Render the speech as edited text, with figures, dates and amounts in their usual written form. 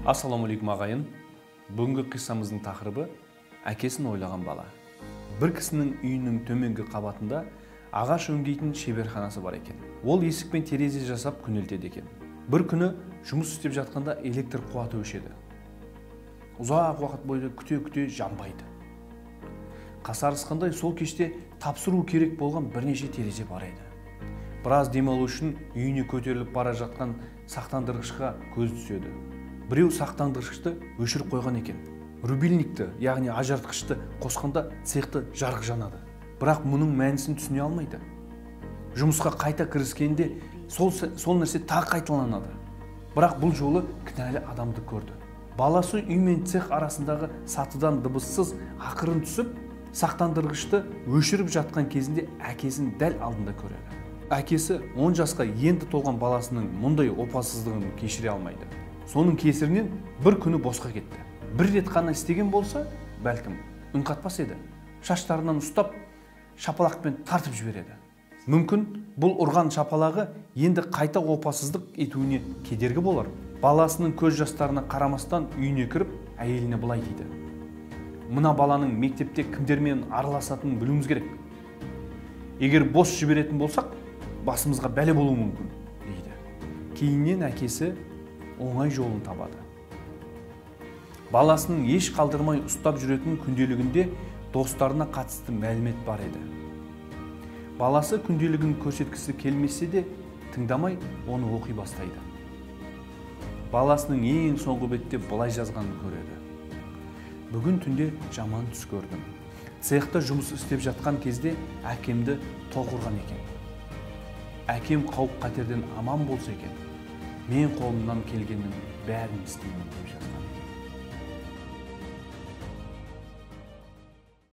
Ассаламалейкум ағайын. Бүгінгі қиссамыздың тақырыбы әкесін ойлаған бала. Бір кісінің үйінің төменгі қабатында ағаш өңдейтін шеберханасы бар екен. Ол есік пен терезе жасап күнелтеді екен. Бір күні жұмыс істеп жатқанда электр қуаты өшеді. Ұзақ уақыт бойы күте жанбайды. Қасарысқандай сол кеште тапсыру керек болған бірнеше терезе бар еді. Біраз демалу үшін үйіне көтеріліп бара жатқан сақтандырғышқа көз түседі. Біреу сақтандырғышты өшіріп қойған екен. Рубильникті, яғни ажыратқышты қосқанда цехты жарық жанады. Бірақ мұның мәнісін түсіне алмайды. Жұмысқа қайта кіріскенде сол нәрсе тағы қайталанады. Бірақ бұл жолы кінәлі адамды көрді. Баласы үй мен цех арасындағы сатыдан дыбыссыз ақырын түсіп, сақтандырғышты өшіріп жатқан кезінде әкесін дәл алдында көреді. Әкесі 10 жасқа енді толған баласының мұндай опасыздығын кешіре алмайды. Соның кесірінен бір күні босқа кетті. Бір рет қана істеген болса, бәлкім үн қатпас еді. Шаштарынан ұстап, шапалақпен тартып жібереді. Мүмкін бұл ұрған шапалағы енді қайта опасыздық етуіне кедергі болар. Баласының көз жастарына қарамастан үйіне кіріп, әйеліне былай дейді: "Мына баланың мектепте кімдермен араласатынын білуіміз керек. Егер бос жіберетін болсақ, басымызға бәле болуы мүмкін", дейді. Кейіннен әкесі оңай жолын табады. Баласының еш қалдырмай ұстап жүретін күнделігінде достарына қатысты мәлімет бар еді. Баласы күнделігін көрсеткісі келмесе де тыңдамай оны оқи бастайды. Баласының ең соңғы бетте былай жазғанын көреді: "Бүгін түнде жаман түс көрдім. Цехта жұмыс істеп жатқан кезде әкемді тоқ ұрған екен. Әкем қауіп қатерден аман болса екен, мен қолымнан келгеннің бәрін істеймін" деп